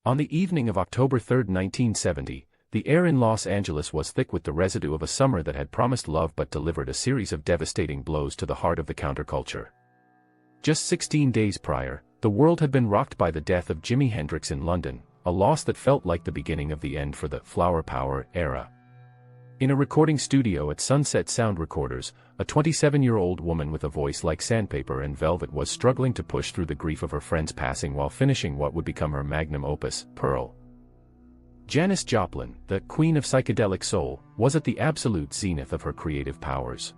On the evening of October 3, 1970, the air in Los Angeles was thick with the residue of a summer that had promised love but delivered a series of devastating blows to the heart of the counterculture. Just 16 days prior, the world had been rocked by the death of Jimi Hendrix in London, a loss that felt like the beginning of the end for the flower power era. In a recording studio at Sunset Sound Recorders, a 27-year-old woman with a voice like sandpaper and velvet was struggling to push through the grief of her friend's passing while finishing what would become her magnum opus, Pearl. Janis Joplin, the Queen of Psychedelic Soul, was at the absolute zenith of her creative powers.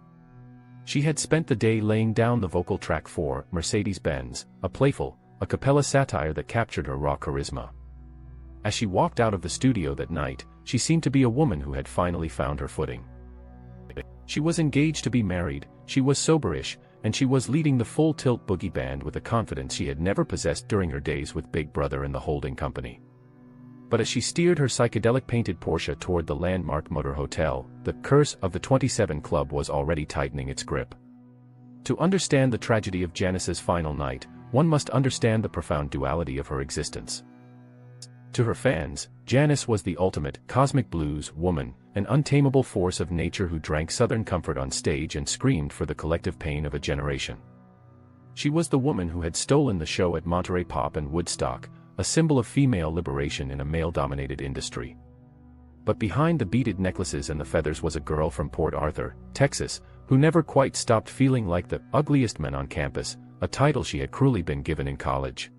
She had spent the day laying down the vocal track for Mercedes-Benz, a playful, a cappella satire that captured her raw charisma. As she walked out of the studio that night, she seemed to be a woman who had finally found her footing. She was engaged to be married, she was soberish, and she was leading the Full Tilt Boogie Band with a confidence she had never possessed during her days with Big Brother and the holding company. But as she steered her psychedelic-painted Porsche toward the landmark Motor Hotel, the curse of the 27 Club was already tightening its grip. To understand the tragedy of Janis's final night, one must understand the profound duality of her existence. To her fans, Janis was the ultimate cosmic blues woman, an untamable force of nature who drank Southern comfort on stage and screamed for the collective pain of a generation. She was the woman who had stolen the show at Monterey Pop and Woodstock, a symbol of female liberation in a male-dominated industry. But behind the beaded necklaces and the feathers was a girl from Port Arthur, Texas, who never quite stopped feeling like the ugliest man on campus, a title she had cruelly been given in college.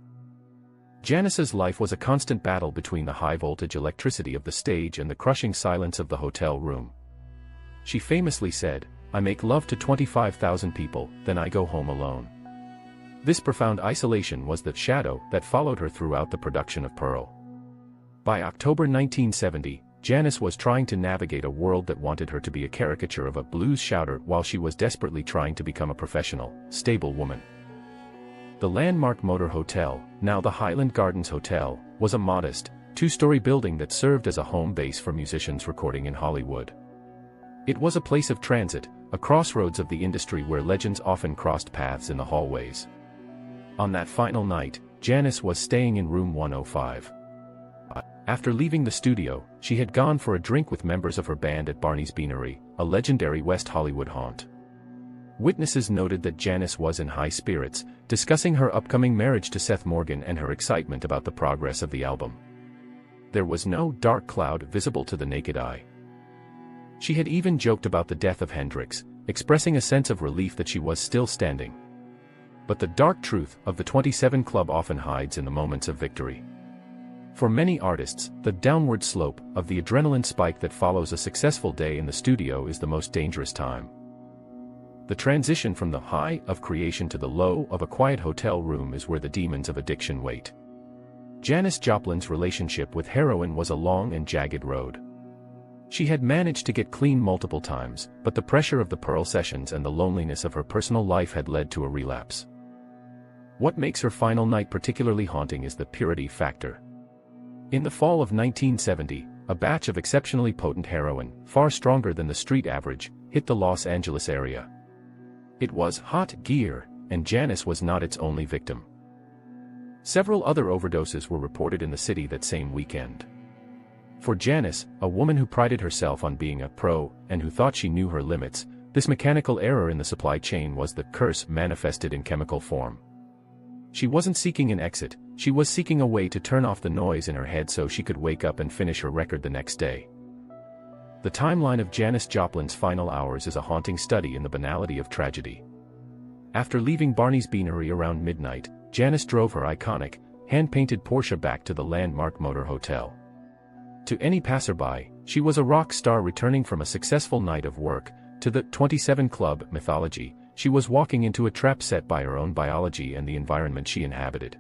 Janis's life was a constant battle between the high-voltage electricity of the stage and the crushing silence of the hotel room. She famously said, "I make love to 25,000 people, then I go home alone." This profound isolation was the shadow that followed her throughout the production of Pearl. By October 1970, Janis was trying to navigate a world that wanted her to be a caricature of a blues shouter while she was desperately trying to become a professional, stable woman. The landmark Motor Hotel, now the Highland Gardens Hotel, was a modest, two-story building that served as a home base for musicians recording in Hollywood. It was a place of transit, a crossroads of the industry where legends often crossed paths in the hallways. On that final night, Janis was staying in room 105. After leaving the studio, she had gone for a drink with members of her band at Barney's Beanery, a legendary West Hollywood haunt. Witnesses noted that Janis was in high spirits, discussing her upcoming marriage to Seth Morgan and her excitement about the progress of the album. There was no dark cloud visible to the naked eye. She had even joked about the death of Hendrix, expressing a sense of relief that she was still standing. But the dark truth of the 27 Club often hides in the moments of victory. For many artists, the downward slope of the adrenaline spike that follows a successful day in the studio is the most dangerous time. The transition from the high of creation to the low of a quiet hotel room is where the demons of addiction wait. Janis Joplin's relationship with heroin was a long and jagged road. She had managed to get clean multiple times, but the pressure of the Pearl sessions and the loneliness of her personal life had led to a relapse. What makes her final night particularly haunting is the purity factor. In the fall of 1970, a batch of exceptionally potent heroin, far stronger than the street average, hit the Los Angeles area. It was hot gear, and Janis was not its only victim. Several other overdoses were reported in the city that same weekend. For Janis, a woman who prided herself on being a pro and who thought she knew her limits, this mechanical error in the supply chain was the curse manifested in chemical form. She wasn't seeking an exit, she was seeking a way to turn off the noise in her head so she could wake up and finish her record the next day. The timeline of Janis Joplin's final hours is a haunting study in the banality of tragedy. After leaving Barney's Beanery around midnight, Janis drove her iconic, hand-painted Porsche back to the landmark Motor Hotel. To any passerby, she was a rock star returning from a successful night of work. To the 27 Club mythology, she was walking into a trap set by her own biology and the environment she inhabited.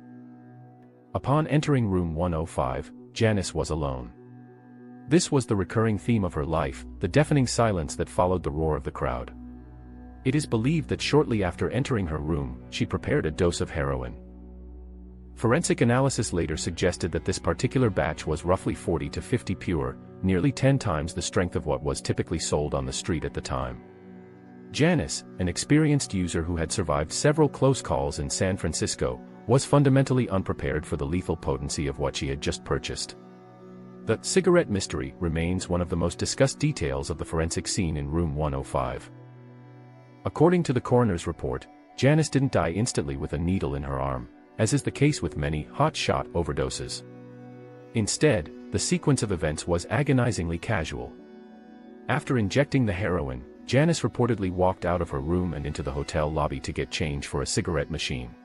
Upon entering room 105, Janis was alone. This was the recurring theme of her life, the deafening silence that followed the roar of the crowd. It is believed that shortly after entering her room, she prepared a dose of heroin. Forensic analysis later suggested that this particular batch was roughly 40 to 50 pure, nearly 10 times the strength of what was typically sold on the street at the time. Janis, an experienced user who had survived several close calls in San Francisco, was fundamentally unprepared for the lethal potency of what she had just purchased. The cigarette mystery remains one of the most discussed details of the forensic scene in room 105. According to the coroner's report, Janis didn't die instantly with a needle in her arm, as is the case with many hot-shot overdoses. Instead, the sequence of events was agonizingly casual. After injecting the heroin, Janis reportedly walked out of her room and into the hotel lobby to get change for a cigarette machine.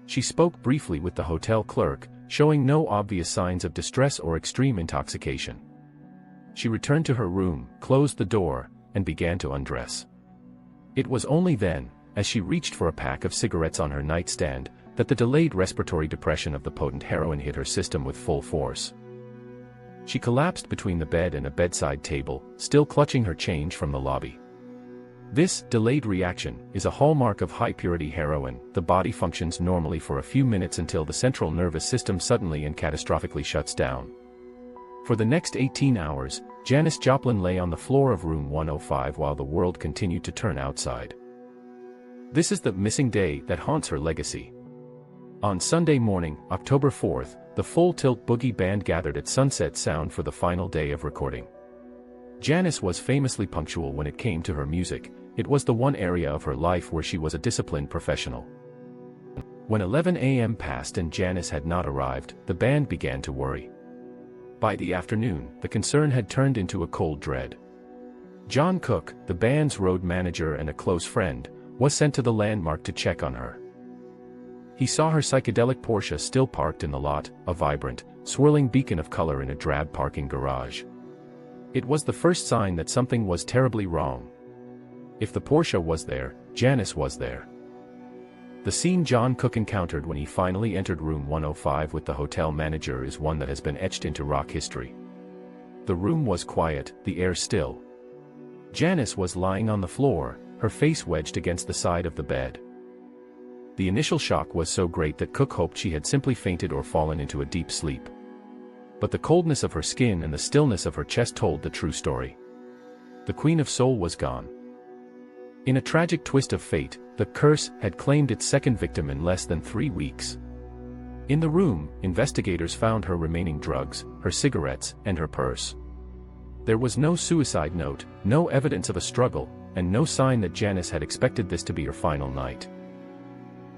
She spoke briefly with the hotel clerk, showing no obvious signs of distress or extreme intoxication. She returned to her room, closed the door, and began to undress. It was only then, as she reached for a pack of cigarettes on her nightstand, that the delayed respiratory depression of the potent heroin hit her system with full force. She collapsed between the bed and a bedside table, still clutching her change from the lobby. This delayed reaction is a hallmark of high-purity heroin. The body functions normally for a few minutes until the central nervous system suddenly and catastrophically shuts down. For the next 18 hours, Janis Joplin lay on the floor of room 105 while the world continued to turn outside. This is the missing day that haunts her legacy. On Sunday morning, October 4th, the Full Tilt Boogie Band gathered at Sunset Sound for the final day of recording. Janis was famously punctual when it came to her music. It was the one area of her life where she was a disciplined professional. When 11 a.m. passed and Janis had not arrived, the band began to worry. By the afternoon, the concern had turned into a cold dread. John Cook, the band's road manager and a close friend, was sent to the landmark to check on her. He saw her psychedelic Porsche still parked in the lot, a vibrant, swirling beacon of color in a drab parking garage. It was the first sign that something was terribly wrong. If the Porsche was there, Janis was there. The scene John Cook encountered when he finally entered room 105 with the hotel manager is one that has been etched into rock history. The room was quiet, the air still. Janis was lying on the floor, her face wedged against the side of the bed. The initial shock was so great that Cook hoped she had simply fainted or fallen into a deep sleep. But the coldness of her skin and the stillness of her chest told the true story. The Queen of Soul was gone. In a tragic twist of fate, the curse had claimed its second victim in less than 3 weeks. In the room, investigators found her remaining drugs, her cigarettes, and her purse. There was no suicide note, no evidence of a struggle, and no sign that Janis had expected this to be her final night.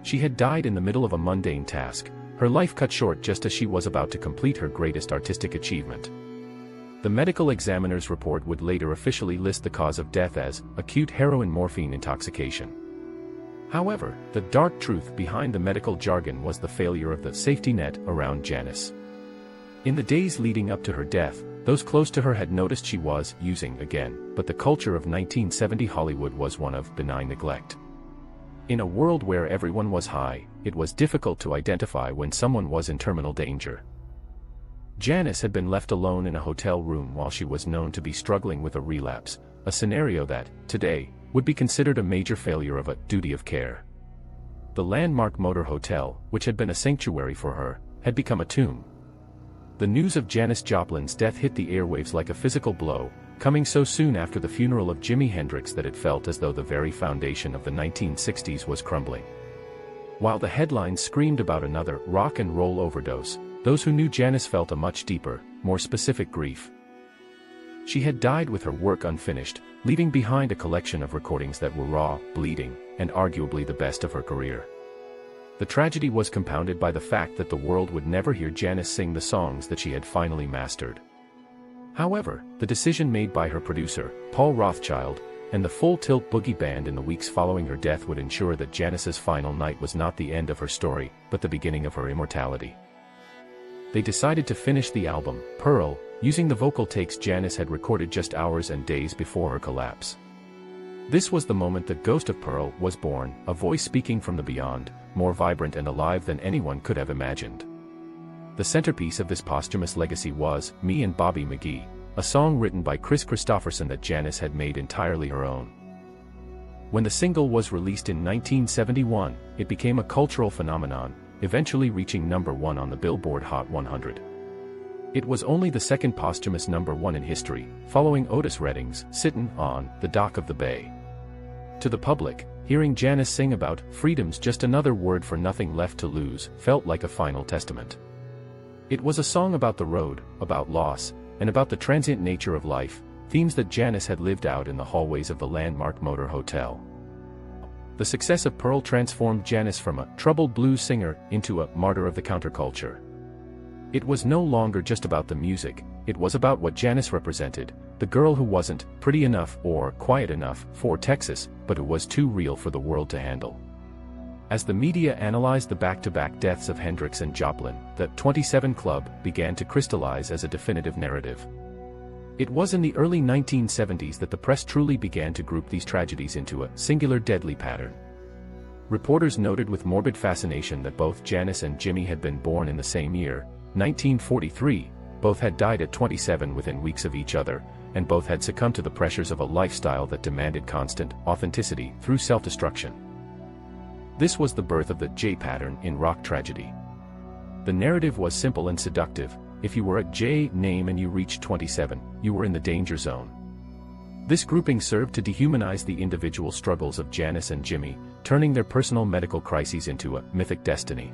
She had died in the middle of a mundane task, her life cut short just as she was about to complete her greatest artistic achievement. The medical examiner's report would later officially list the cause of death as acute heroin-morphine intoxication. However, the dark truth behind the medical jargon was the failure of the safety net around Janis. In the days leading up to her death, those close to her had noticed she was using again, but the culture of 1970 Hollywood was one of benign neglect. In a world where everyone was high, it was difficult to identify when someone was in terminal danger. Janis had been left alone in a hotel room while she was known to be struggling with a relapse, a scenario that, today, would be considered a major failure of a duty of care. The landmark motor hotel, which had been a sanctuary for her, had become a tomb. The news of Janis Joplin's death hit the airwaves like a physical blow, coming so soon after the funeral of Jimi Hendrix that it felt as though the very foundation of the 1960s was crumbling. While the headlines screamed about another rock and roll overdose, those who knew Janis felt a much deeper, more specific grief. She had died with her work unfinished, leaving behind a collection of recordings that were raw, bleeding, and arguably the best of her career. The tragedy was compounded by the fact that the world would never hear Janis sing the songs that she had finally mastered. However, the decision made by her producer, Paul Rothchild, and the Full Tilt Boogie Band in the weeks following her death would ensure that Janis's final night was not the end of her story, but the beginning of her immortality. They decided to finish the album, Pearl, using the vocal takes Janis had recorded just hours and days before her collapse. This was the moment the ghost of Pearl was born, a voice speaking from the beyond, more vibrant and alive than anyone could have imagined. The centerpiece of this posthumous legacy was Me and Bobby McGee, a song written by Chris Christopherson that Janis had made entirely her own. When the single was released in 1971, it became a cultural phenomenon, eventually reaching #1 on the Billboard Hot 100. It was only the second posthumous #1 in history, following Otis Redding's Sittin' on the Dock of the Bay. To the public, hearing Janis sing about "freedom's just another word for nothing left to lose" felt like a final testament. It was a song about the road, about loss, and about the transient nature of life, themes that Janis had lived out in the hallways of the landmark Motor Hotel. The success of Pearl transformed Janis from a troubled blues singer into a martyr of the counterculture. It was no longer just about the music, it was about what Janis represented, the girl who wasn't pretty enough or quiet enough for Texas, but who was too real for the world to handle. As the media analyzed the back-to-back deaths of Hendrix and Joplin, the 27 Club began to crystallize as a definitive narrative. It was in the early 1970s that the press truly began to group these tragedies into a singular deadly pattern. Reporters noted with morbid fascination that both Janis and Jimi had been born in the same year, 1943, both had died at 27 within weeks of each other, and both had succumbed to the pressures of a lifestyle that demanded constant authenticity through self-destruction. This was the birth of the J pattern in rock tragedy. The narrative was simple and seductive: if you were a J name and you reached 27, you were in the danger zone. This grouping served to dehumanize the individual struggles of Janis and Jimi, turning their personal medical crises into a mythic destiny.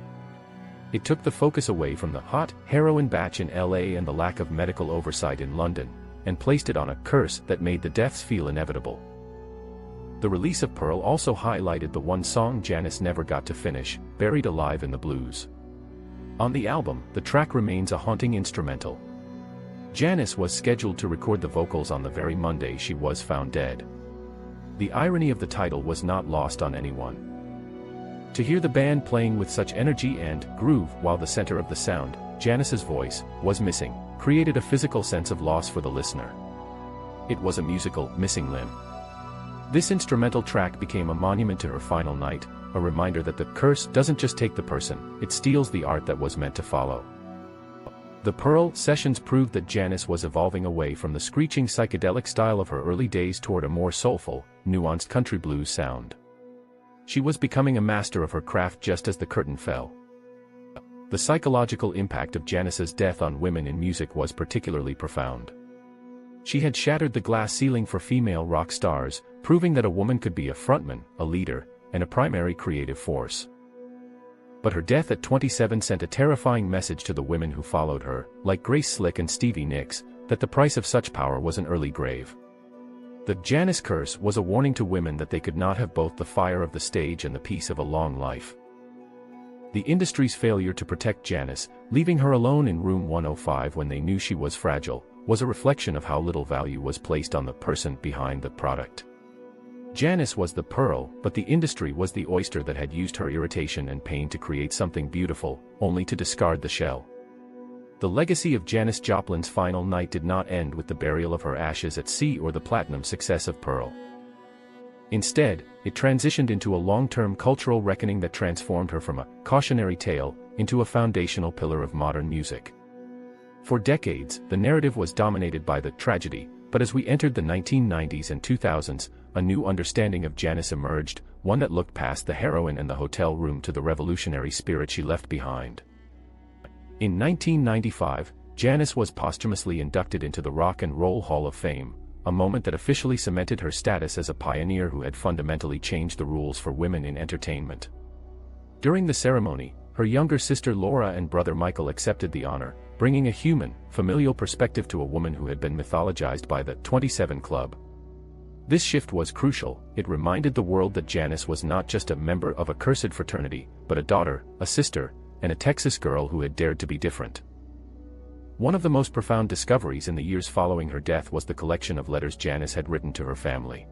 It took the focus away from the hot heroin batch in LA and the lack of medical oversight in London, and placed it on a curse that made the deaths feel inevitable. The release of Pearl also highlighted the one song Janis never got to finish, Buried Alive in the Blues. On the album, the track remains a haunting instrumental. Janis was scheduled to record the vocals on the very Monday she was found dead. The irony of the title was not lost on anyone. To hear the band playing with such energy and groove while the center of the sound, Janis's voice, was missing, created a physical sense of loss for the listener. It was a musical missing limb. This instrumental track became a monument to her final night, a reminder that the curse doesn't just take the person, it steals the art that was meant to follow. The Pearl sessions proved that Janis was evolving away from the screeching psychedelic style of her early days toward a more soulful, nuanced country blues sound. She was becoming a master of her craft just as the curtain fell. The psychological impact of Janis's death on women in music was particularly profound. She had shattered the glass ceiling for female rock stars, proving that a woman could be a frontman, a leader, and a primary creative force. But her death at 27 sent a terrifying message to the women who followed her, like Grace Slick and Stevie Nicks, that the price of such power was an early grave. The Janis curse was a warning to women that they could not have both the fire of the stage and the peace of a long life. The industry's failure to protect Janis, leaving her alone in room 105 when they knew she was fragile, was a reflection of how little value was placed on the person behind the product. Janis was the pearl, but the industry was the oyster that had used her irritation and pain to create something beautiful, only to discard the shell. The legacy of Janis Joplin's final night did not end with the burial of her ashes at sea or the platinum success of Pearl. Instead, it transitioned into a long-term cultural reckoning that transformed her from a cautionary tale into a foundational pillar of modern music. For decades, the narrative was dominated by the tragedy, but as we entered the 1990s and 2000s, a new understanding of Janis emerged, one that looked past the heroin and the hotel room to the revolutionary spirit she left behind. In 1995, Janis was posthumously inducted into the Rock and Roll Hall of Fame, a moment that officially cemented her status as a pioneer who had fundamentally changed the rules for women in entertainment. During the ceremony, her younger sister Laura and brother Michael accepted the honor, bringing a human, familial perspective to a woman who had been mythologized by the 27 Club. This shift was crucial. It reminded the world that Janis was not just a member of a cursed fraternity, but a daughter, a sister, and a Texas girl who had dared to be different. One of the most profound discoveries in the years following her death was the collection of letters Janis had written to her family.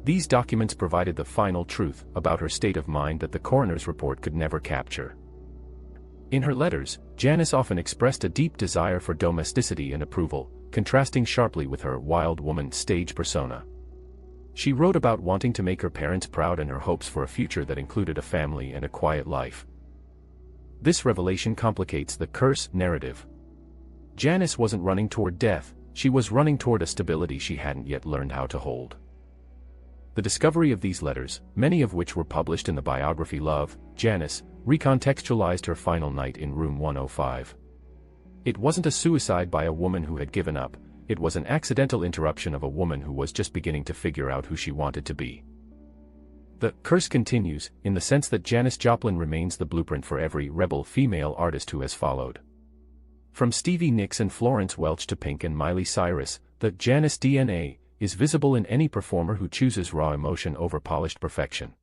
These documents provided the final truth about her state of mind that the coroner's report could never capture. In her letters, Janis often expressed a deep desire for domesticity and approval, contrasting sharply with her wild woman stage persona. She wrote about wanting to make her parents proud and her hopes for a future that included a family and a quiet life. This revelation complicates the curse narrative. Janis wasn't running toward death, she was running toward a stability she hadn't yet learned how to hold. The discovery of these letters, many of which were published in the biography Love, Janis, recontextualized her final night in room 105. It wasn't a suicide by a woman who had given up, it was an accidental interruption of a woman who was just beginning to figure out who she wanted to be. The curse continues, in the sense that Janis Joplin remains the blueprint for every rebel female artist who has followed. From Stevie Nicks and Florence Welch to Pink and Miley Cyrus, the Janis DNA is visible in any performer who chooses raw emotion over polished perfection.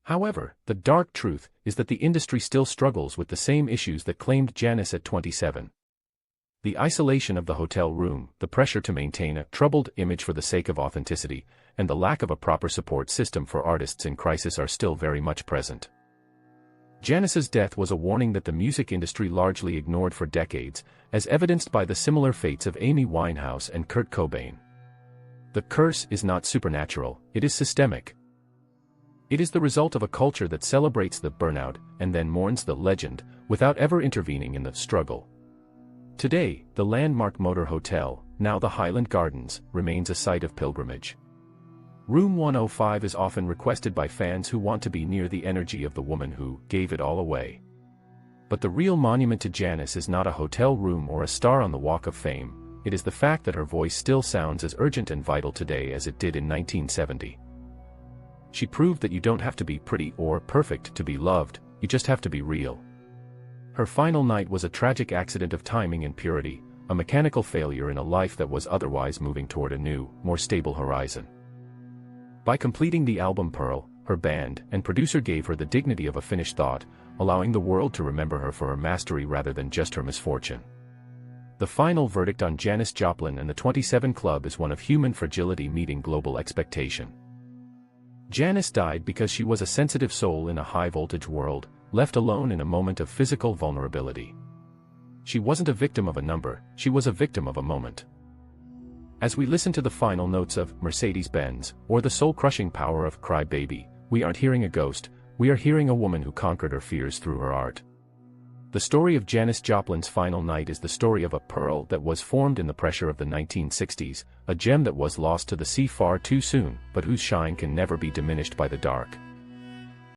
However, the dark truth is that the industry still struggles with the same issues that claimed Janis at 27. The isolation of the hotel room, the pressure to maintain a troubled image for the sake of authenticity, and the lack of a proper support system for artists in crisis are still very much present. Janis's death was a warning that the music industry largely ignored for decades, as evidenced by the similar fates of Amy Winehouse and Kurt Cobain. The curse is not supernatural, it is systemic. It is the result of a culture that celebrates the burnout and then mourns the legend, without ever intervening in the struggle. Today, the landmark Motor Hotel, now the Highland Gardens, remains a site of pilgrimage. Room 105 is often requested by fans who want to be near the energy of the woman who gave it all away. But the real monument to Janis is not a hotel room or a star on the Walk of Fame, it is the fact that her voice still sounds as urgent and vital today as it did in 1970. She proved that you don't have to be pretty or perfect to be loved, you just have to be real. Her final night was a tragic accident of timing and purity, a mechanical failure in a life that was otherwise moving toward a new, more stable horizon. By completing the album Pearl, her band and producer gave her the dignity of a finished thought, allowing the world to remember her for her mastery rather than just her misfortune. The final verdict on Janis Joplin and the 27 Club is one of human fragility meeting global expectation. Janis died because she was a sensitive soul in a high-voltage world, left alone in a moment of physical vulnerability. She wasn't a victim of a number, she was a victim of a moment. As we listen to the final notes of Mercedes-Benz, or the soul-crushing power of Cry Baby, we aren't hearing a ghost, we are hearing a woman who conquered her fears through her art. The story of Janis Joplin's final night is the story of a pearl that was formed in the pressure of the 1960s, a gem that was lost to the sea far too soon, but whose shine can never be diminished by the dark.